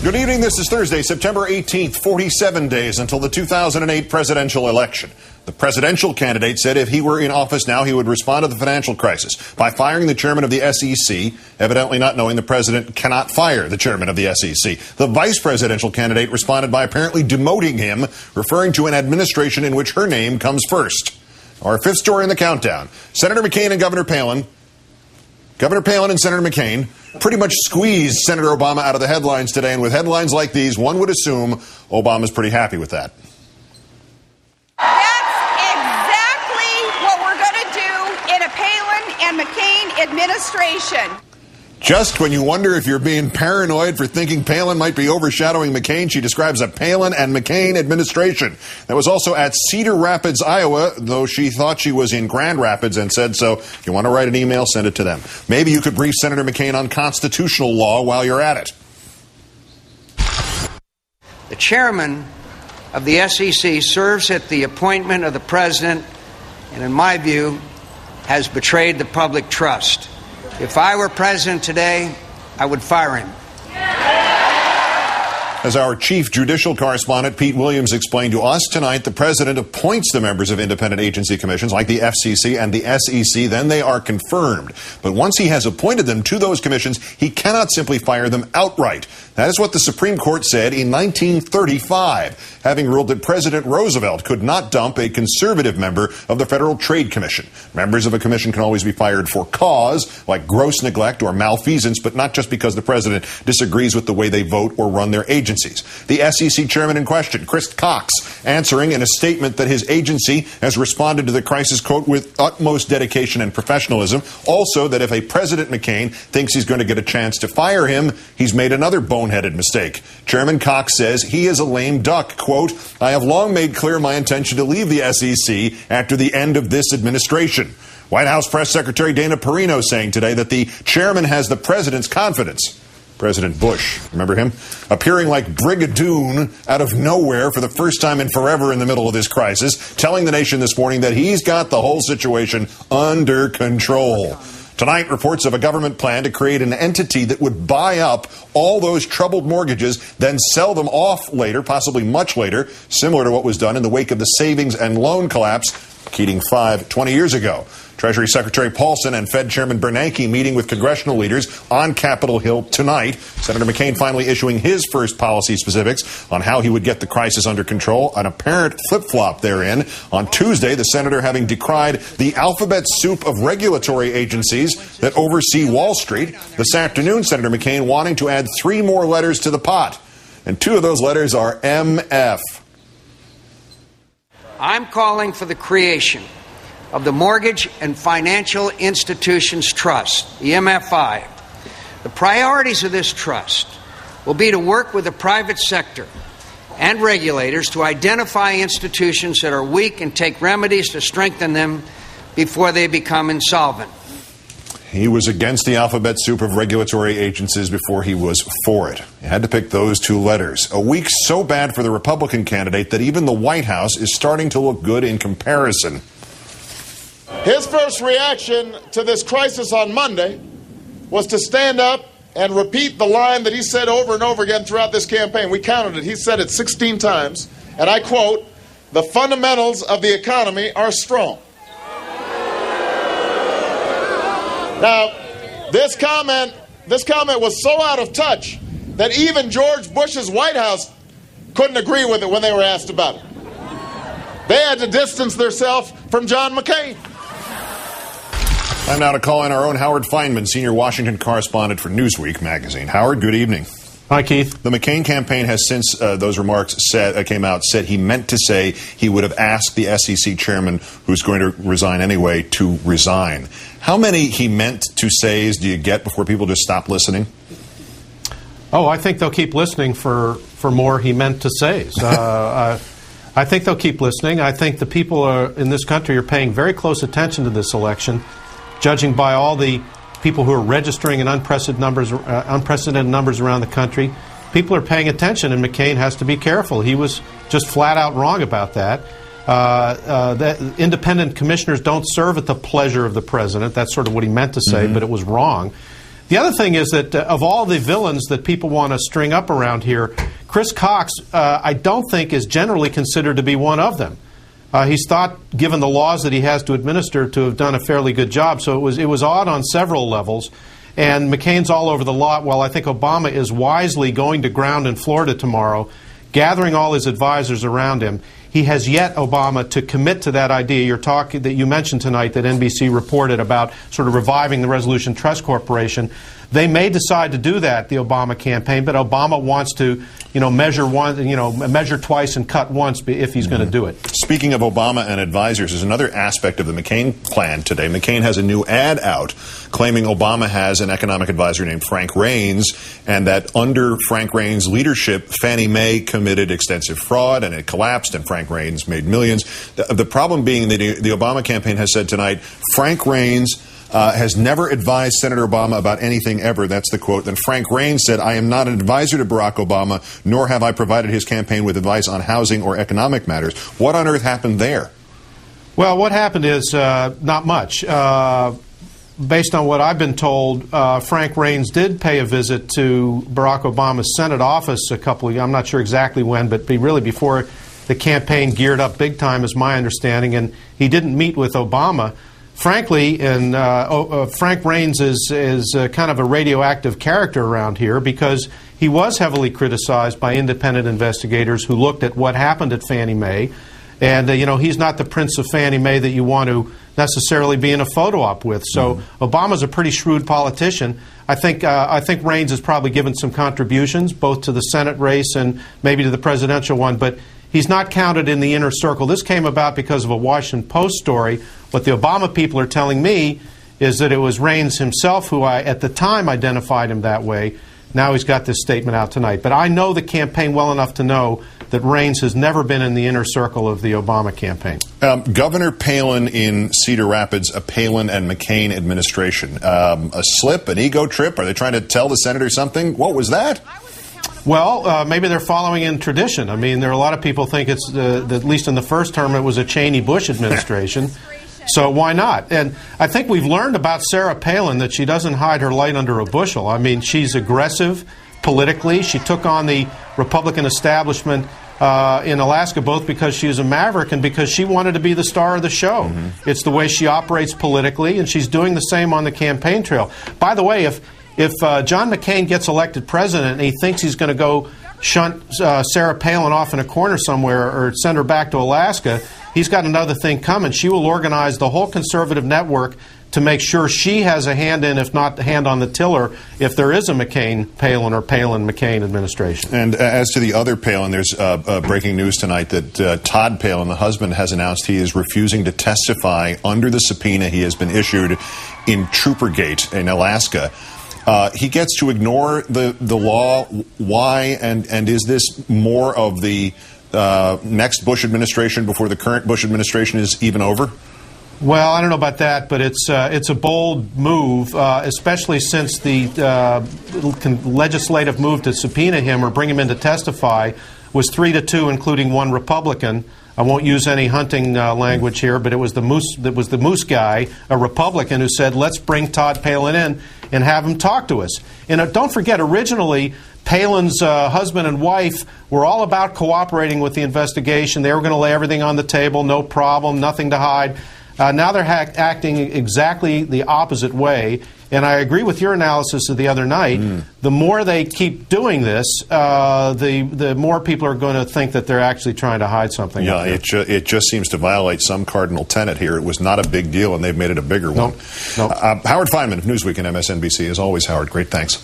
Good evening. This is Thursday, September 18th, 47 days until the 2008 presidential election. The presidential candidate said if he were in office now, he would respond to the financial crisis by firing the chairman of the SEC, evidently not knowing the president cannot fire the chairman of the SEC. The vice presidential candidate responded by apparently demoting him, referring to an administration in which her name comes first. Our fifth story in the countdown. Senator McCain and Governor Palin and Senator McCain pretty much squeezed Senator Obama out of the headlines today, and with headlines like these, one would assume Obama's pretty happy with that. That's exactly what we're going to do in a Palin and McCain administration. Just when you wonder if you're being paranoid for thinking Palin might be overshadowing McCain, she describes a Palin and McCain administration. That was also at Cedar Rapids, Iowa, though she thought she was in Grand Rapids and said so. If you want to write an email, send it to them. Maybe you could brief Senator McCain on constitutional law while you're at it. The chairman of the SEC serves at the appointment of the president and, in my view, has betrayed the public trust. If I were president today, I would fire him. As our chief judicial correspondent, Pete Williams, explained to us tonight, the president appoints the members of independent agency commissions like the FCC and the SEC. Then they are confirmed. But once he has appointed them to those commissions, he cannot simply fire them outright. That is what the Supreme Court said in 1935, having ruled that President Roosevelt could not dump a conservative member of the Federal Trade Commission. Members of a commission can always be fired for cause, like gross neglect or malfeasance, but not just because the president disagrees with the way they vote or run their agencies. The SEC chairman in question, Chris Cox, answering in a statement that his agency has responded to the crisis, quote, with utmost dedication and professionalism. Also, that if a President McCain thinks he's going to get a chance to fire him, he's made another boneheaded mistake. Chairman Cox says he is a lame duck. Quote, I have long made clear my intention to leave the SEC after the end of this administration. White House Press Secretary Dana Perino saying today that the chairman has the president's confidence. President Bush, remember him? Appearing like Brigadoon out of nowhere for the first time in forever in the middle of this crisis, telling the nation this morning that he's got the whole situation under control. Tonight, reports of a government plan to create an entity that would buy up all those troubled mortgages, then sell them off later, possibly much later, similar to what was done in the wake of the savings and loan collapse, Keating 20 years ago. Treasury Secretary Paulson and Fed Chairman Bernanke meeting with congressional leaders on Capitol Hill tonight. Senator McCain finally issuing his first policy specifics on how he would get the crisis under control, an apparent flip-flop therein. On Tuesday, the senator having decried the alphabet soup of regulatory agencies that oversee Wall Street. This afternoon, Senator McCain wanting to add 3 more letters to the pot. And 2 of those letters are MF. I'm calling for the creation of the Mortgage and Financial Institutions Trust, the MFI. The priorities of this trust will be to work with the private sector and regulators to identify institutions that are weak and take remedies to strengthen them before they become insolvent. He was against the alphabet soup of regulatory agencies before he was for it. He had to pick those 2 letters. A week so bad for the Republican candidate that even the White House is starting to look good in comparison. His first reaction to this crisis on Monday was to stand up and repeat the line that he said over and over again throughout this campaign. We counted it. He said it 16 times. And I quote, "The fundamentals of the economy are strong." Now, this comment was so out of touch that even George Bush's White House couldn't agree with it when they were asked about it. They had to distance themselves from John McCain. Time now to call in our own Howard Feynman, senior Washington correspondent for Newsweek magazine. Howard, good evening. Hi, Keith. The McCain campaign has, since those remarks came out, said he meant to say he would have asked the SEC chairman, who's going to resign anyway, to resign. How many he meant to says do you get before people just stop listening? Oh, I think they'll keep listening for more he meant to says. I think they'll keep listening. I think the people in this country are paying very close attention to this election, judging by all the people who are registering in unprecedented numbers around the country. People are paying attention, and McCain has to be careful. He was just flat out wrong about that. That independent commissioners don't serve at the pleasure of the president. That's sort of what he meant to say, but it was wrong. The other thing is that of all the villains that people want to string up around here, Chris Cox, I don't think is generally considered to be one of them. He's thought, given the laws that he has to administer, to have done a fairly good job. So it was odd on several levels. And McCain's all over the lot. While I think Obama is wisely going to ground in Florida tomorrow, gathering all his advisors around him, he has yet, Obama, to commit to that idea that you mentioned tonight that NBC reported about sort of reviving the Resolution Trust Corporation. They may decide to do that, the Obama campaign, but Obama wants to, measure twice and cut once if he's going to do it. Speaking of Obama and advisors, there's another aspect of the McCain plan today. McCain has a new ad out claiming Obama has an economic advisor named Frank Raines, and that under Frank Raines' leadership, Fannie Mae committed extensive fraud, and it collapsed, and Frank Raines made millions. The problem being that the Obama campaign has said tonight, Frank Raines has never advised Senator Obama about anything ever. That's the quote. Then Frank Raines said, I am not an advisor to Barack Obama, nor have I provided his campaign with advice on housing or economic matters. What on earth happened there? Well, what happened is not much. Based on what I've been told, Frank Raines did pay a visit to Barack Obama's Senate office I'm not sure exactly when, but really before the campaign geared up big time is my understanding, and he didn't meet with Obama. Frankly, Frank Raines is kind of a radioactive character around here because he was heavily criticized by independent investigators who looked at what happened at Fannie Mae. And, he's not the Prince of Fannie Mae that you want to necessarily be in a photo op with. So Obama's a pretty shrewd politician. I think Raines has probably given some contributions, both to the Senate race and maybe to the presidential one, but he's not counted in the inner circle. This came about because of a Washington Post story. What the Obama people are telling me is that it was Raines himself who at the time identified him that way. Now he's got this statement out tonight. But I know the campaign well enough to know that Raines has never been in the inner circle of the Obama campaign. Governor Palin in Cedar Rapids, a Palin and McCain administration. A slip, an ego trip? Are they trying to tell the senator something? What was that? Well, maybe they're following in tradition. I mean, there are a lot of people think it's, at least in the first term, it was a Cheney-Bush administration. So why not? And I think we've learned about Sarah Palin that she doesn't hide her light under a bushel. I mean, she's aggressive politically. She took on the Republican establishment in Alaska both because she was a maverick and because she wanted to be the star of the show. It's the way she operates politically, and she's doing the same on the campaign trail. By the way, if John McCain gets elected president and he thinks he's going to go shunt Sarah Palin off in a corner somewhere or send her back to Alaska, he's got another thing coming. She will organize the whole conservative network to make sure she has a hand in, if not hand on the tiller, if there is a McCain-Palin or Palin-McCain administration. And as to the other Palin, there's breaking news tonight that Todd Palin, the husband, has announced he is refusing to testify under the subpoena he has been issued in Troopergate in Alaska. He gets to ignore the law. Why? And is this more of the next Bush administration before the current Bush administration is even over? Well, I don't know about that, but it's a bold move, especially since the legislative move to subpoena him or bring him in to testify was 3-2, including one Republican. I won't use any hunting language here, but it was the moose guy, a Republican, who said, let's bring Todd Palin in and have him talk to us. And don't forget, originally, Palin's husband and wife were all about cooperating with the investigation. They were going to lay everything on the table, no problem, nothing to hide. Now they're acting exactly the opposite way. And I agree with your analysis of the other night. The more they keep doing this, the more people are going to think that they're actually trying to hide something. Yeah, it just seems to violate some cardinal tenet here. It was not a big deal, and they've made it a bigger one. Nope. Howard Fineman of Newsweek and MSNBC. As always, Howard, great thanks.